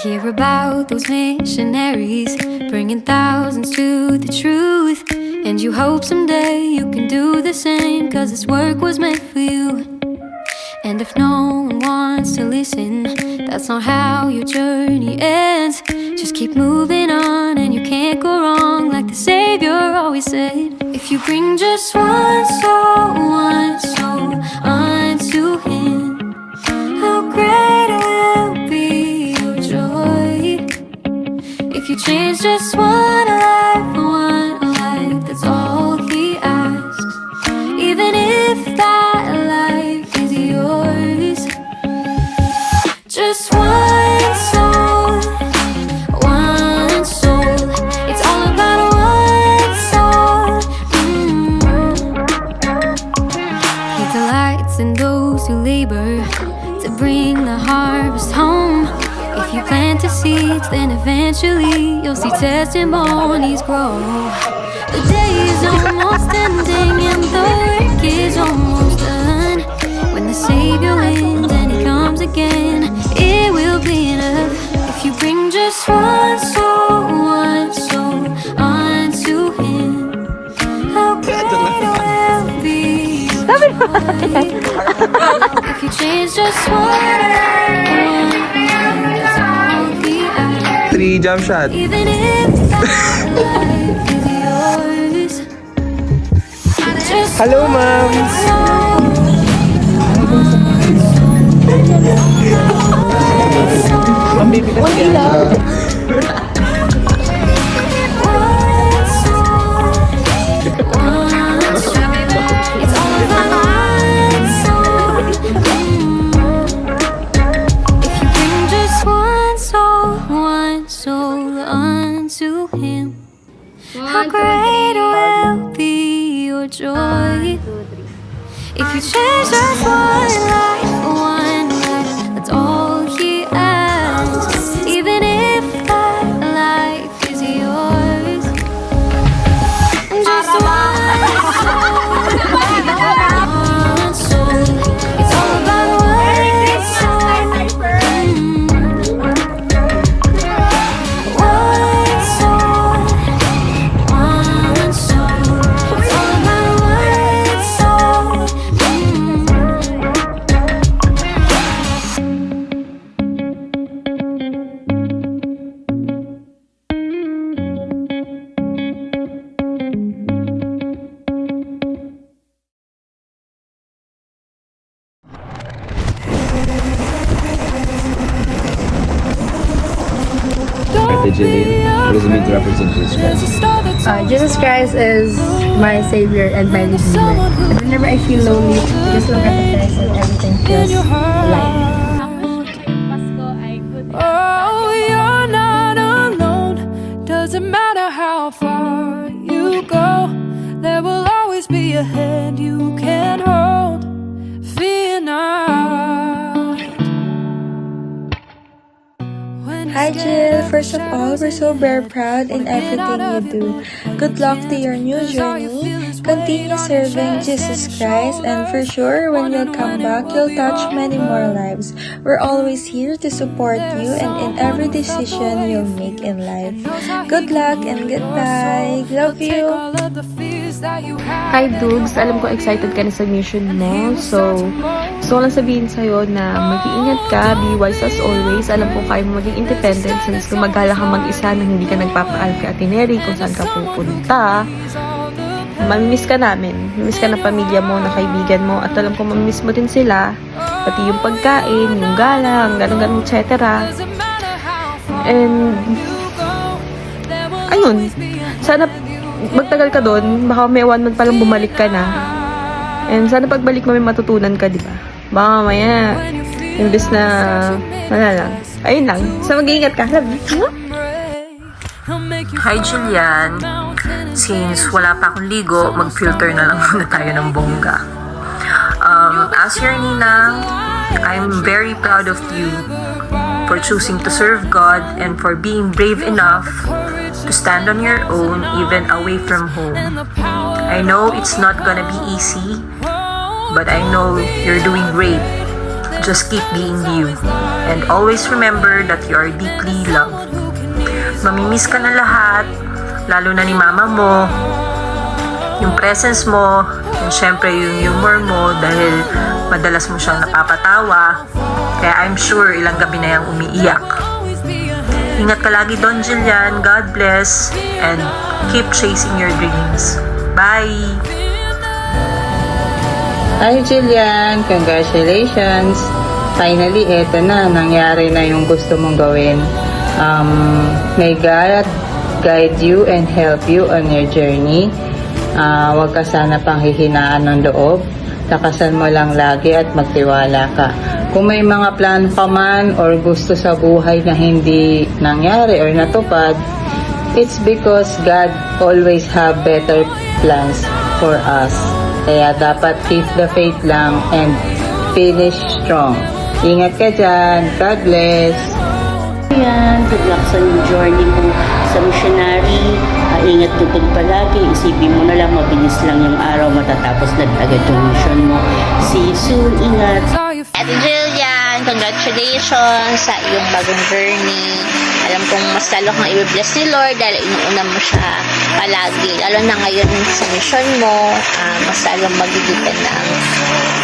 hear about those missionaries bringing thousands to the truth, and you hope someday you can do the same, 'cause this work was meant for you. And if no one wants to listen, that's not how your journey ends. Just keep moving on and you can't go wrong, like the Savior always said. If you bring just one soul unto Him, how great will be your joy. If you change just one life, that's all He asks. Even if that life is yours, just one soul. It's all about one soul. He delights in those who labor to bring the harvest home. If you plant the seeds, then eventually you'll see testimonies grow. The day is almost ending and the work is almost done. When the Savior wins and He comes again, it will be enough. If you bring just one soul unto Him, how great will be your joy. If you change just one life, that's all He asks. 3 jump shot. Even if that life is yours, just Hello, ma'am. Mambibigas yan. Unto Him, how great will be your joy. If you change just one life, that's all He asks. Even if that life is yours, just one soul. It's all about one soul. One soul. It's all about one soul. What does it mean to represent Jesus Christ? Jesus Christ is my Savior and my Redeemer. And whenever I feel lonely, I just look at the Christ and everything feels light. Oh, you're not alone. Doesn't matter how far you go, there will always be a hand you can hold. Fear not. Hi Jill, first of all, we're so very proud in everything you do. Good luck to your new journey. Continue serving Jesus Christ, and for sure, when you'll come back, you'll touch many more lives. We're always here to support you and in every decision you'll make in life. Good luck and goodbye. Love you. Hi Dudes, alam ko excited ka na sa mission mo. So, gusto ko lang sabihin sa'yo na mag-iingat ka, be wise as always. Alam ko kaya mo maging independent since gumagala ka mag-isa na hindi ka nagpapaalam kay Ate Neri kung saan ka pupunta. Mamimiss ka namin. Mamimiss ka na pamilya mo, na kaibigan mo. At alam ko mamimiss mo din sila. Pati yung pagkain, yung galang, ganun-ganun, etc. And, ayun. Sana magtagal ka doon, baka may 1 month palang bumalik ka na. And sana pagbalik mo may matutunan ka, di ba? Baka mamaya, imbes na, wala lang. Ayun lang. So mag-iingat ka. Love you. Hi Julian, since wala pa akong ligo, mag-filter na lang muna tayo ng bongga. As your ninang, I'm very proud of you for choosing to serve God and for being brave enough to stand on your own even away from home. I know it's not gonna be easy, but I know you're doing great. just keep being you. And always remember that you are deeply loved. Mamimiss ka na lahat, lalo na ni mama mo, yung presence mo, and syempre yung humor mo dahil madalas mo siyang napapatawa. Kaya I'm sure ilang gabi na yung umiiyak. Ingat ka lagi doon, Jillian. God bless. And keep chasing your dreams. Bye! Hi Jillian, congratulations! Finally, eto na, nangyari na yung gusto mong gawin. May God guide you and help you on your journey. Huwag ka sana pang hihinaan ng loob. Lakasan mo lang lagi at magtiwala ka. Kung may mga plano ka man or gusto sa buhay na hindi nangyari or natupad, it's because God always have better plans for us. Kaya dapat keep the faith lang and finish strong. Ingat ka dyan. God bless. Yan, good luck sa new journey mo sa missionary. Ingat ka dun palagi. Isipin mo na lang, mabilis lang yung araw matatapos na agad yung mission mo. See you soon. Ingat. Ate Jillian, congratulations sa iyong bagong journey. Alam kong mas lalo kang i-bless ni Lord dahil inuuna mo siya palagi. Lalo na ngayon sa mission mo, mas lalong magigitan na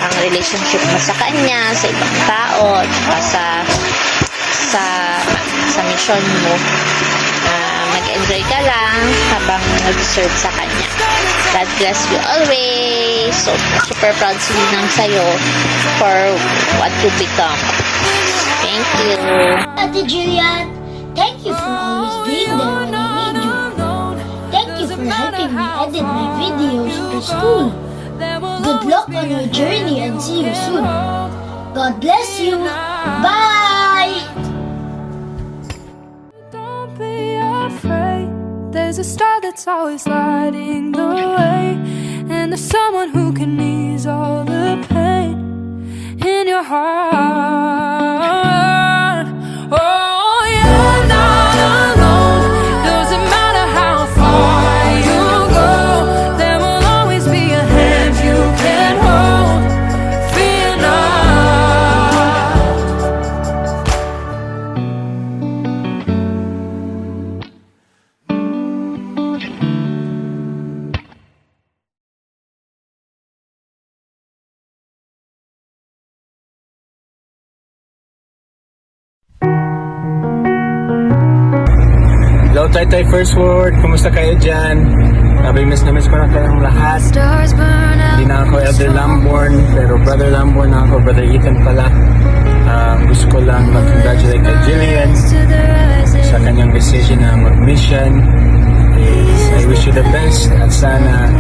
ang relationship mo sa Kanya, sa ibang tao, at sa mission mo. Mag-enjoy ka lang habang nag-serve sa Kanya. God bless you always. So, super proud si Ninang sa'yo for what you become. Thank you. Ate Jillian, thank you for always being there when I need you. Thank you for helping me edit my videos to school. Good luck on your journey and see you soon. God bless you. Bye! Don't be afraid. There's a star that's always lighting the way, and there's someone who can ease all the pain in your heart. Oh, you're not alone. Doesn't matter how far you go, there will always be a hand you can hold. Fear not. Hello, Tay First Word. Kumusta kayo dyan? Miss na miss ko na kayong lahat. Hindi na ako Elder Lamborn, pero Brother Lamborn na ako, Brother Ethan pala. Gusto ko lang mag-congratulate kay Jillian sa kanyang decision na mag-mission. I wish you the best at sana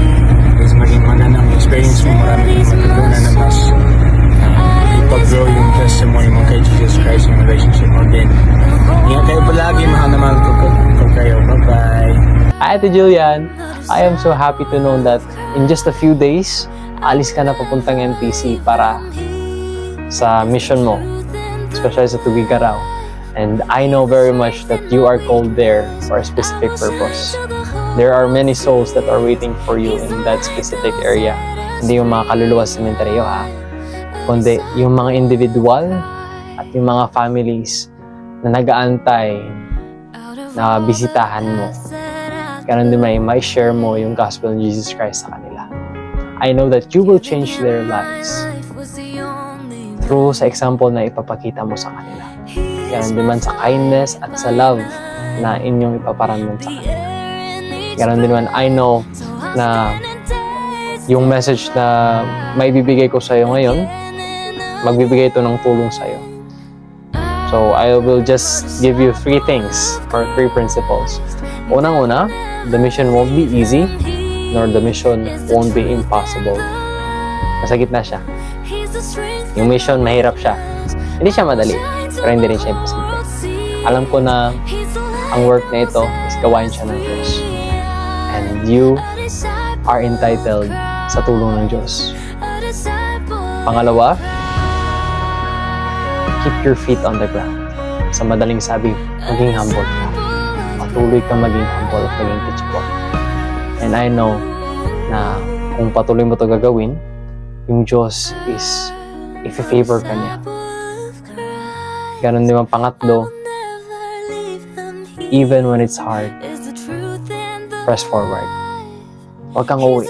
is maging magandang experience mo. Marami kang matutunan na mas ipag-grow yung testimony mo kay Jesus Christ, yung relationship mo din. Ingat kayo palagi, mahal na mahal ko kayo. Bye-bye. Hi, Ate Jillian. I am so happy to know that in just a few days, alis ka na papuntang NPC para sa mission mo, especially sa Tugigaraw. And I know very much that you are called there for a specific purpose. There are many souls that are waiting for you in that specific area. Hindi yung mga kaluluwa sa sementeryo, ha? Kundi yung mga individual at yung mga families na nag-aantay na bisitahan mo. Ganun din may share mo yung gospel of Jesus Christ sa kanila. I know that you will change their lives through sa example na ipapakita mo sa kanila. Ganun din man sa kindness at sa love na inyong ipaparamdam sa kanila. Ganun din man, I know na yung message na may bibigay ko sa'yo ngayon, magbibigay ito ng tulong sa'yo. So, I will just give you 3 things or 3 principles. Unang-una, the mission won't be easy, nor the mission won't be impossible. Nasa gitna siya. Yung mission, mahirap siya. Hindi siya madali, pero hindi rin siya imposible. Alam ko na ang work na ito is gawain siya ng Diyos. And you are entitled sa tulong ng Diyos. Pangalawa, keep your feet on the ground. Sa madaling sabi, maging humble ka. Patuloy kang maging humble at maging teachable. And I know na kung patuloy mo ito gagawin, yung Diyos is, if favor ka niya, Ganon din ang pangatlo, even when it's hard, press forward. Huwag kang uwi.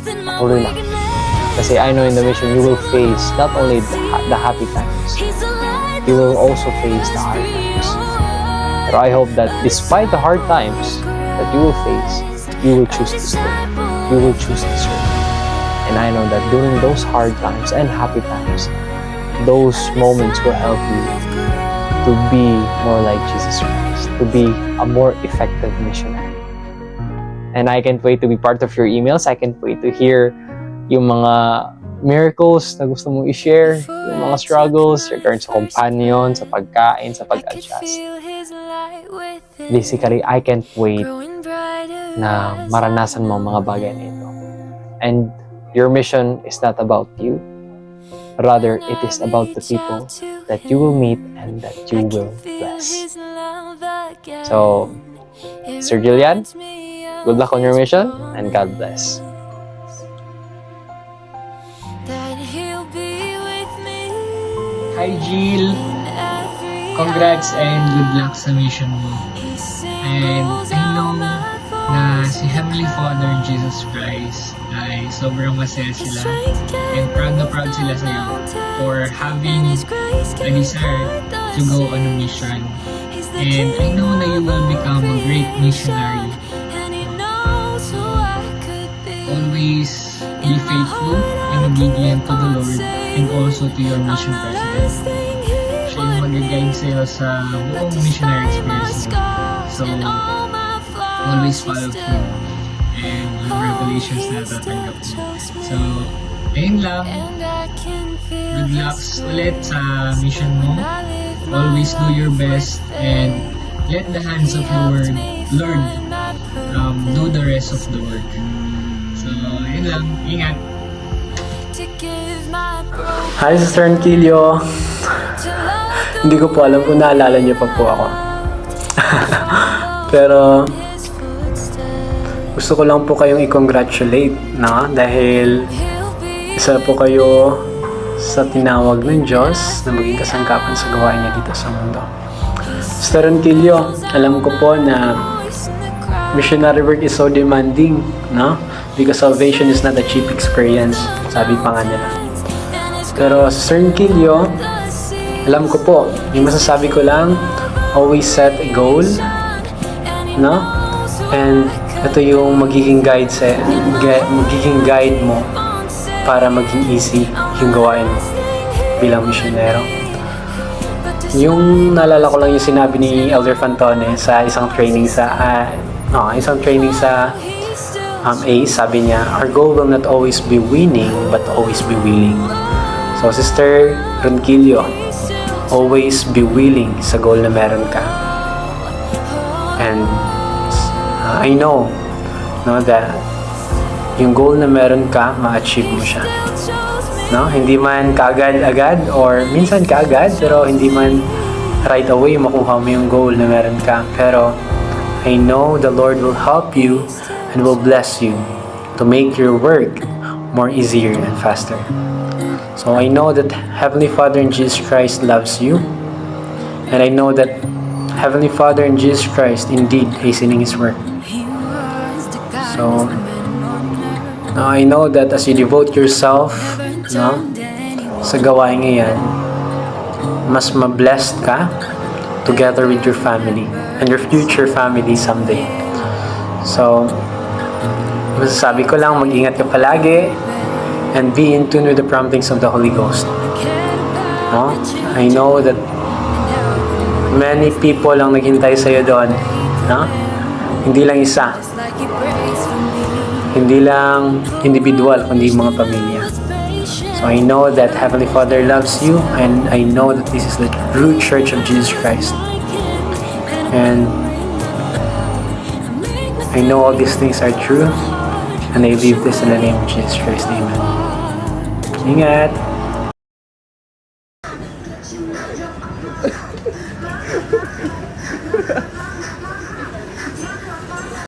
Patuloy lang. Kasi I know in the mission, you will face not only the happy times, you will also face the hard times. Pero I hope that despite the hard times that you will face, you will choose to stay. You will choose to serve. And I know that during those hard times and happy times, those moments will help you to be more like Jesus Christ, to be a more effective missionary. And I can't wait to be part of your emails. I can't wait to hear yung mga miracles na gusto mong i-share, yung mga struggles, regarding sa companion, sa pagkain, sa pag-adjust. Basically, I can't wait na maranasan mo ang mga bagay na ito. And your mission is not about you. Rather, it is about the people that you will meet and that you will bless. So, Sir Jillian, good luck on your mission and God bless. Hi Jill! Congrats and good luck sa mission mo. And I know na si Heavenly Father Jesus Christ ay sobrang masaya sila and proud na proud sila sa'yo for having a desire to go on a mission. And I know na you will become a great missionary. Always be faithful and obedient to the Lord and also to your mission president. Siya yung mag-guide sa'yo sa buong missionary experience mo. So, always follow him and yung revelations na tatanggap mo. So, ayun lang. Good luck ulit sa mission mo. Always do your best and let the hands of the Lord do the rest of the work. So, ayun lang. Ingat. Hi, Sister Anquilio. Hindi ko po alam kung naalala niyo pa po ako. Pero, gusto ko lang po kayong i-congratulate, no? Dahil isa po kayo sa tinawag ng Diyos na maging kasangkapan sa gawain niya dito sa mundo. Sister Anquilio, alam ko po na missionary work is so demanding, no? Because salvation is not a cheap experience, sabi pa nga nila. Pero Sister Anquilio, alam ko po, yung masasabi ko lang, always set a goal, no? And ito yung magiging guide mo para maging easy yung gawain mo bilang misyonero. Yung naalala ko lang yung sinabi ni Elder Fantone sa isang training sa ACE, sabi niya, our goal will not always be winning but always be willing. So Sister Ronquillo, always be willing sa goal na meron ka. And I know that yung goal na meron ka, ma-achieve mo siya. No? Hindi man kaagad-agad or minsan kaagad, pero hindi man right away makuha mo yung goal na meron ka. Pero I know the Lord will help you and will bless you to make your work more easier and faster. So I know that Heavenly Father and Jesus Christ loves you, and I know that Heavenly Father and Jesus Christ indeed hastening His work. So I know that as you devote yourself, no, sa gawain ngayon, mas ma-blessed ka together with your family and your future family someday. So masasabi ko lang, mag-ingat ka palagi and be in tune with the promptings of the Holy Ghost. No? I know that many people ang naghintay sa'yo doon. No? Hindi lang isa. Hindi lang individual, kundi mga pamilya. So I know that Heavenly Father loves you, and I know that this is the true Church of Jesus Christ. And I know all these things are true, and I leave this in the name of Jesus Christ. Amen. Ingat!